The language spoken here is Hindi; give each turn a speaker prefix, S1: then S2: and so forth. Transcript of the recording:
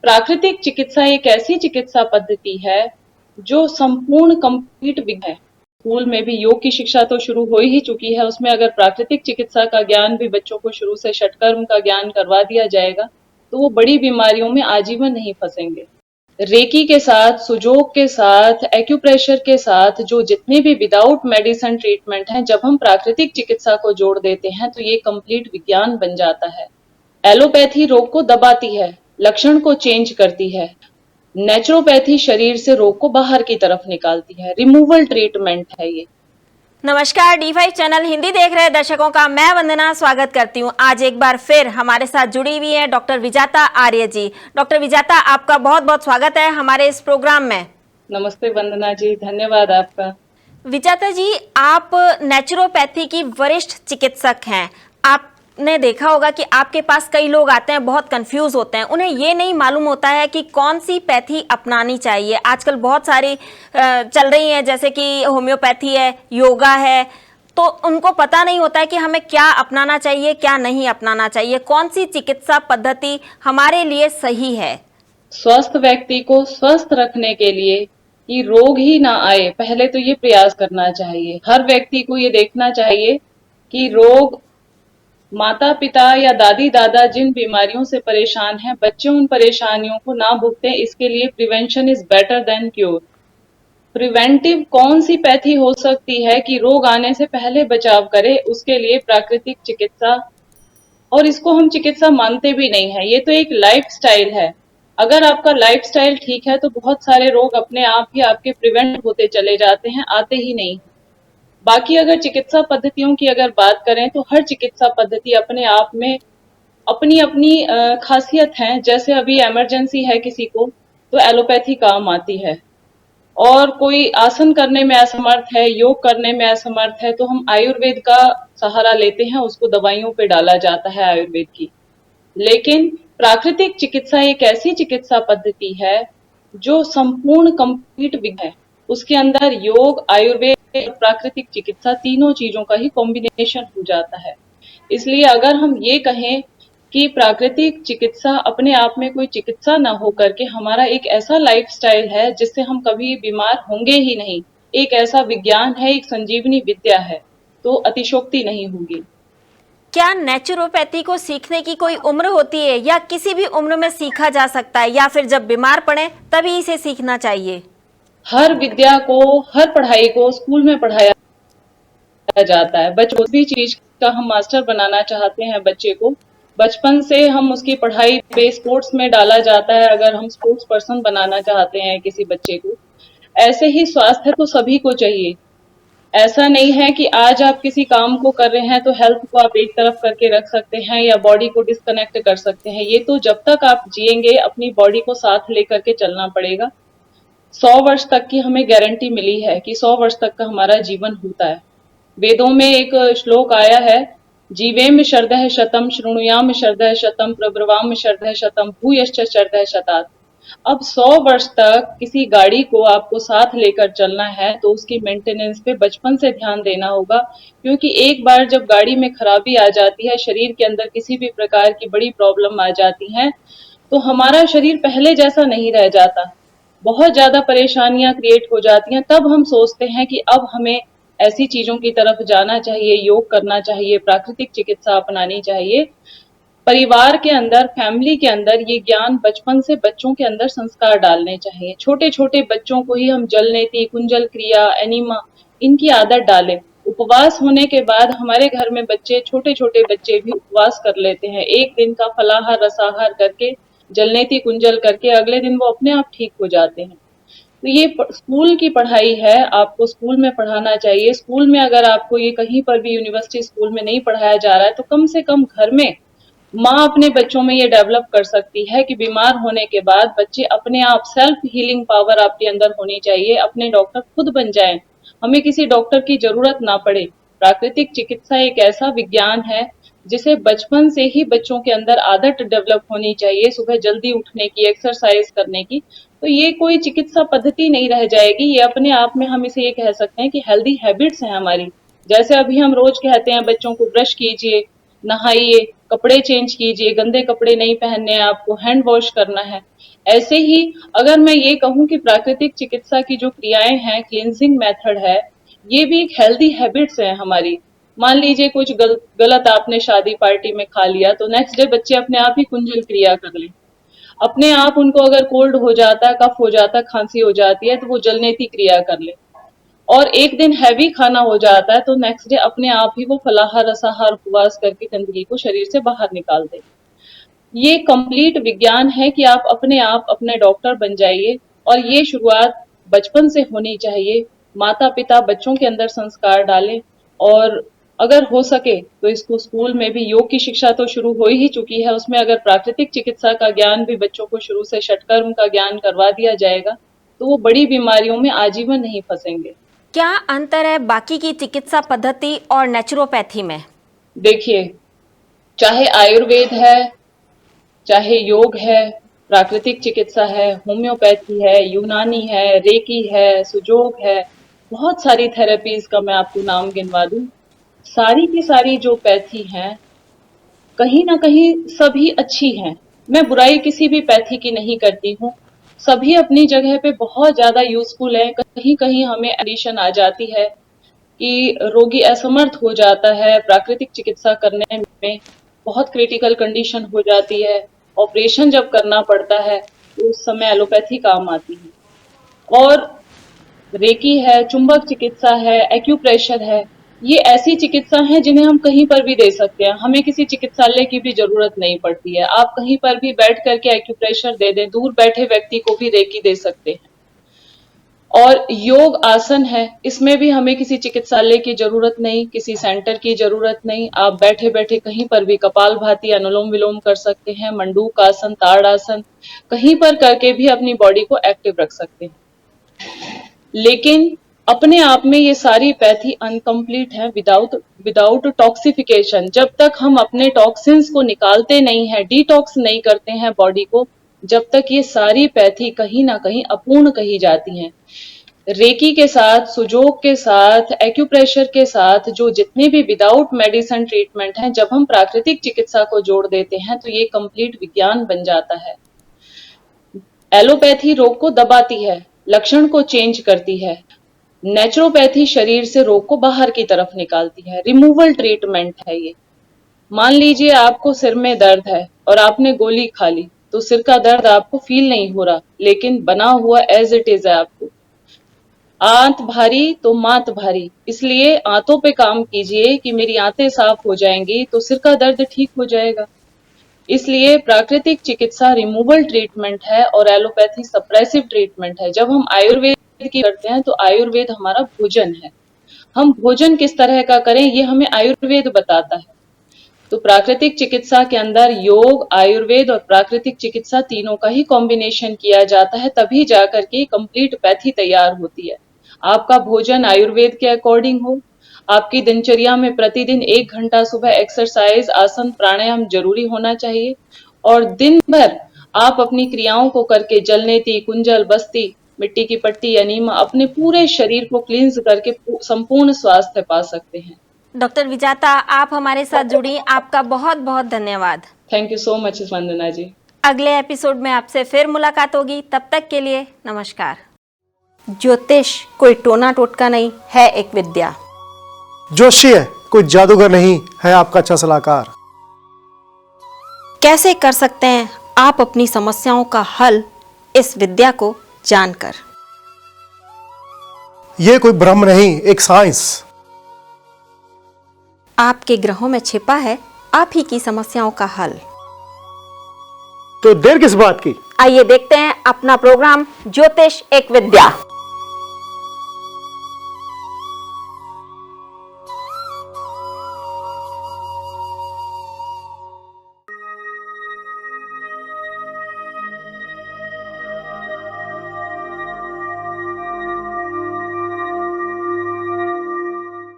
S1: प्राकृतिक चिकित्सा एक ऐसी चिकित्सा पद्धति है जो संपूर्ण कंप्लीट है। स्कूल में भी योग की शिक्षा तो शुरू हो ही चुकी है, उसमें अगर प्राकृतिक चिकित्सा का ज्ञान भी बच्चों को शुरू से षटकर्म का ज्ञान करवा दिया जाएगा तो वो बड़ी बीमारियों में आजीवन नहीं फंसेंगे। रेकी के साथ, सुजोग के साथ, एक्यूप्रेशर के साथ जो जितने भी विदाउट मेडिसिन ट्रीटमेंट हैं, जब हम प्राकृतिक चिकित्सा को जोड़ देते हैं तो ये कंप्लीट विज्ञान बन जाता है। एलोपैथी रोग को दबाती है, लक्षण को चेंज करती है। नेचुरोपैथी शरीर से रोग को बाहर की तरफ निकालती है। रिमूवल ट्रीटमेंट है ये।
S2: नमस्कार, D5 चैनल हिंदी देख रहे दर्शकों का मैं वंदना स्वागत करती हूं। आज एक बार फिर हमारे साथ जुड़ी हुई है डॉक्टर विजाता आर्य जी। डॉक्टर विजाता, आपका बहुत बहुत स्वागत है हमारे इस प्रोग्राम में।
S1: नमस्ते वंदना जी, धन्यवाद आपका।
S2: विजाता जी, आप नेचुरोपैथी की वरिष्ठ चिकित्सक हैं। आपने देखा होगा कि आपके पास कई लोग आते हैं, बहुत कंफ्यूज होते हैं, उन्हें ये नहीं मालूम होता है कि कौन सी पैथी अपनानी चाहिए। आजकल बहुत सारी चल रही हैं, जैसे कि होम्योपैथी है, योगा है, तो उनको पता नहीं होता है कि हमें क्या अपनाना चाहिए, क्या नहीं अपनाना चाहिए, कौन सी चिकित्सा पद्धति हमारे लिए सही है।
S1: स्वस्थ व्यक्ति को स्वस्थ रखने के लिए कि रोग ही ना आए, पहले तो ये प्रयास करना चाहिए। हर व्यक्ति को ये देखना चाहिए कि रोग माता पिता या दादी दादा जिन बीमारियों से परेशान हैं, बच्चे उन परेशानियों को ना भुगतें। इसके लिए prevention is better than cure. Preventive कौन सी पैथी हो सकती है कि रोग आने से पहले बचाव करे, उसके लिए प्राकृतिक चिकित्सा। और इसको हम चिकित्सा मानते भी नहीं है, ये तो एक लाइफस्टाइल है। अगर आपका लाइफस्टाइल ठीक है तो बहुत सारे रोग अपने आप ही आपके प्रिवेंट होते चले जाते हैं, आते ही नहीं। बाकी अगर चिकित्सा पद्धतियों की अगर बात करें तो हर चिकित्सा पद्धति अपने आप में अपनी अपनी खासियत है। जैसे अभी इमरजेंसी है किसी को तो एलोपैथी काम आती है, और कोई आसन करने में असमर्थ है, योग करने में असमर्थ है, तो हम आयुर्वेद का सहारा लेते हैं, उसको दवाइयों पे डाला जाता है आयुर्वेद की। लेकिन प्राकृतिक चिकित्सा एक ऐसी चिकित्सा पद्धति है जो संपूर्ण कंप्लीट है। उसके अंदर योग, आयुर्वेद और प्राकृतिक चिकित्सा तीनों चीजों का ही कॉम्बिनेशन हो जाता है। इसलिए अगर हम ये कहें कि प्राकृतिक चिकित्सा अपने आप में कोई चिकित्सा ना हो करके हमारा एक ऐसा लाइफस्टाइल है जिससे हम कभी बीमार होंगे ही नहीं, एक ऐसा विज्ञान है, एक संजीवनी विद्या है, तो अतिशोक्ति नहीं होगी।
S2: क्या नेचुरोपैथी को सीखने की कोई उम्र होती है या किसी भी उम्र में सीखा जा सकता है, या फिर जब बीमार पड़े तभी इसे सीखना चाहिए?
S1: हर विद्या को, हर पढ़ाई को स्कूल में पढ़ाया जाता है। बच्चों भी चीज का हम मास्टर बनाना चाहते हैं बच्चे को, बचपन से हम उसकी पढ़ाई पे स्पोर्ट्स में डाला जाता है। अगर हम स्पोर्ट्स पर्सन बनाना चाहते हैं किसी बच्चे को, ऐसे ही स्वास्थ्य तो सभी को चाहिए। ऐसा नहीं है कि आज आप किसी काम को कर रहे हैं तो हेल्थ को आप एक तरफ करके रख सकते हैं या बॉडी को डिस्कनेक्ट कर सकते हैं। ये तो जब तक आप जिएंगे अपनी बॉडी को साथ लेकर के चलना पड़ेगा। 100 वर्ष तक की हमें गारंटी मिली है कि 100 वर्ष तक का हमारा जीवन होता है। वेदों में एक श्लोक आया है, जीवेम शरदः शतम शृणुयाम शरदः शतम प्रब्रवाम शरदः शतम भूयश्च शरदः शतात्। अब 100 वर्ष तक किसी गाड़ी को आपको साथ लेकर चलना है तो उसकी मेंटेनेंस पे बचपन से ध्यान देना होगा, क्योंकि एक बार जब गाड़ी में खराबी आ जाती है, शरीर के अंदर किसी भी प्रकार की बड़ी प्रॉब्लम आ जाती है, तो हमारा शरीर पहले जैसा नहीं रह जाता, बहुत ज्यादा परेशानियां क्रिएट हो जाती हैं। तब हम सोचते हैं कि अब हमें ऐसी चीजों की तरफ जाना चाहिए, योग करना चाहिए, प्राकृतिक चिकित्सा अपनानी चाहिए। परिवार के अंदर, फैमिली के अंदर ये ज्ञान बचपन से बच्चों के अंदर संस्कार डालने चाहिए। छोटे छोटे बच्चों को ही हम जलनेति, कुंजल क्रिया, एनीमा, इनकी आदत डालें। उपवास होने के बाद हमारे घर में बच्चे, छोटे छोटे बच्चे भी उपवास कर लेते हैं, एक दिन का फलाहार रसाहार करके, जलनेति कुंजल करके, अगले दिन वो अपने आप ठीक हो जाते हैं। तो ये स्कूल की पढ़ाई है, आपको स्कूल में पढ़ाना चाहिए। स्कूल में अगर आपको ये कहीं पर भी यूनिवर्सिटी स्कूल में नहीं पढ़ाया जा रहा है तो कम से कम घर में माँ अपने बच्चों में ये डेवलप कर सकती है कि बीमार होने के बाद बच्चे अपने आप, सेल्फ हीलिंग पावर आपके अंदर होनी चाहिए, अपने डॉक्टर खुद बन जाएं, हमें किसी डॉक्टर की जरूरत ना पड़े। प्राकृतिक चिकित्सा एक ऐसा विज्ञान है जिसे बचपन से ही बच्चों के अंदर आदत डेवलप होनी चाहिए, सुबह जल्दी उठने की, एक्सरसाइज करने की। तो ये कोई चिकित्सा पद्धति नहीं रह जाएगी, ये अपने आप में हम इसे ये कह सकते हैं कि हेल्दी हैबिट्स हैं हमारी। जैसे अभी हम रोज कहते हैं बच्चों को ब्रश कीजिए, नहाइए, कपड़े चेंज कीजिए, गंदे कपड़े नहीं पहनने हैं आपको, हैंड वॉश करना है। ऐसे ही अगर मैं ये कहूँ कि प्राकृतिक चिकित्सा की जो क्रियाएं हैं, क्लींजिंग मेथड है, ये भी एक हेल्दी हैबिट्स है हमारी। मान लीजिए कुछ गलत आपने शादी पार्टी में खा लिया, तो नेक्स्ट डे बच्चे अपने आप ही कुंजल क्रिया कर लें। अपने आप उनको अगर कोल्ड हो जाता है, कफ हो जाता है, खांसी हो जाती है, तो वो जलनेती क्रिया कर ले। और एक दिन हैवी खाना हो जाता है, तो नेक्स्ट डे अपने आप ही वो फलाहार रसाहार उपवास करके गंदगी को शरीर से बाहर निकाल दे। ये कंप्लीट विज्ञान है कि आप अपने अपने डॉक्टर बन जाइए, और ये शुरुआत बचपन से होनी चाहिए। माता पिता बच्चों के अंदर संस्कार डालें, और अगर हो सके तो इसको स्कूल में भी योग की शिक्षा तो शुरू हो ही चुकी है, उसमें अगर प्राकृतिक चिकित्सा का ज्ञान भी बच्चों को शुरू से षटकर्म का ज्ञान करवा दिया जाएगा, तो वो बड़ी बीमारियों में आजीवन नहीं फंसेंगे।
S2: क्या अंतर है बाकी की चिकित्सा पद्धति और नेचुरोपैथी में?
S1: देखिए, चाहे आयुर्वेद है, चाहे योग है, प्राकृतिक चिकित्सा है, होम्योपैथी है, यूनानी है, रेकी है, सुजोग है, बहुत सारी थेरेपीज का मैं आपको नाम गिनवा दूं। सारी की सारी जो पैथी हैं, कहीं ना कहीं सभी अच्छी हैं। मैं बुराई किसी भी पैथी की नहीं करती हूँ। सभी अपनी जगह पे बहुत ज्यादा यूजफुल है। कहीं कहीं हमें एडिशन आ जाती है कि रोगी असमर्थ हो जाता है प्राकृतिक चिकित्सा करने में, बहुत क्रिटिकल कंडीशन हो जाती है, ऑपरेशन जब करना पड़ता है, तो उस समय एलोपैथी काम आती है। और रेकी है, चुंबक चिकित्सा है, एक्यूप्रेशर है, ये ऐसी चिकित्सा है जिन्हें हम कहीं पर भी दे सकते हैं। हमें किसी चिकित्सालय की भी जरूरत नहीं पड़ती है। आप कहीं पर भी बैठ करके एक्यूप्रेशर दे दें, दूर बैठे व्यक्ति को भी रेकी दे सकते हैं। और योग आसन है, इसमें भी हमें किसी चिकित्सालय की जरूरत नहीं, किसी सेंटर की जरूरत नहीं। आप बैठे बैठे कहीं पर भी कपालभाति, अनुलोम विलोम कर सकते हैं, मंडूक आसन, ताड़ासन, कहीं पर करके भी अपनी बॉडी को एक्टिव रख सकते हैं। लेकिन अपने आप में ये सारी पैथी अनकंप्लीट है विदाउट टॉक्सिफिकेशन। जब तक हम अपने टॉक्सिन्स को निकालते नहीं है, डिटॉक्स नहीं करते हैं बॉडी को, जब तक ये सारी पैथी कहीं ना कहीं अपूर्ण कही जाती हैं। रेकी के साथ, सुजोग के साथ, एक्यूप्रेशर के साथ जो जितने भी विदाउट मेडिसिन ट्रीटमेंट हैं, जब हम प्राकृतिक चिकित्सा को जोड़ देते हैं, तो ये कंप्लीट विज्ञान बन जाता है। एलोपैथी रोग को दबाती है, लक्षण को चेंज करती है। नेचुरोपैथी शरीर से रोग को बाहर की तरफ निकालती है। रिमूवल ट्रीटमेंट है ये। मान लीजिए आपको सिर में दर्द है और आपने गोली खा ली, तो सिर का दर्द आपको फील नहीं हो रहा, लेकिन बना हुआ एज इट इज है आपको। आंत भारी तो मात भारी, इसलिए आंतों पे काम कीजिए कि मेरी आंतें साफ हो जाएंगी तो सिर का दर्द ठीक हो जाएगा। इसलिए प्राकृतिक चिकित्सा रिमूवल ट्रीटमेंट है और एलोपैथी सप्रेसिव ट्रीटमेंट है। जब हम आयुर्वेद की करते हैं, तो आयुर्वेद हमारा भोजन है। हम भोजन किस तरह का करें, ये हमें आयुर्वेद बताता है। तो प्राकृतिक चिकित्सा के अंदर योग, आयुर्वेद और प्राकृतिक चिकित्सा तीनों का ही कॉम्बिनेशन किया जाता है, तभी जाकर के कंप्लीट पैथी तैयार होती है। आपका भोजन आयुर्वेद के अकॉर्डिंग हो, आपकी दिनचर्या में प्रतिदिन 1 घंटा सुबह एक्सरसाइज, आसन, प्राणायाम जरूरी होना चाहिए, और दिन भर आप अपनी क्रियाओं को करके जलनेती, कुंजल, बस्ती, मिट्टी की पट्टी, अनीमा, अपने पूरे शरीर को क्लींस करके संपूर्ण स्वास्थ्य पा सकते हैं।
S2: डॉक्टर विजाता, आप हमारे साथ जुड़ी, आपका बहुत बहुत धन्यवाद।
S1: थैंक यू सो मच वंदना जी।
S2: अगले एपिसोड में आपसे फिर मुलाकात होगी, तब तक के लिए नमस्कार। ज्योतिष कोई टोना टोटका नहीं है, एक विद्या।
S3: जोशी है कोई जादूगर नहीं है, आपका अच्छा सलाहकार।
S2: कैसे कर सकते हैं आप अपनी समस्याओं का हल इस विद्या को जानकर?
S3: ये कोई ब्रह्म नहीं, एक साइंस।
S2: आपके ग्रहों में छिपा है आप ही की समस्याओं का हल।
S3: तो देर किस बात की?
S2: आइए देखते हैं अपना प्रोग्राम ज्योतिष एक विद्या।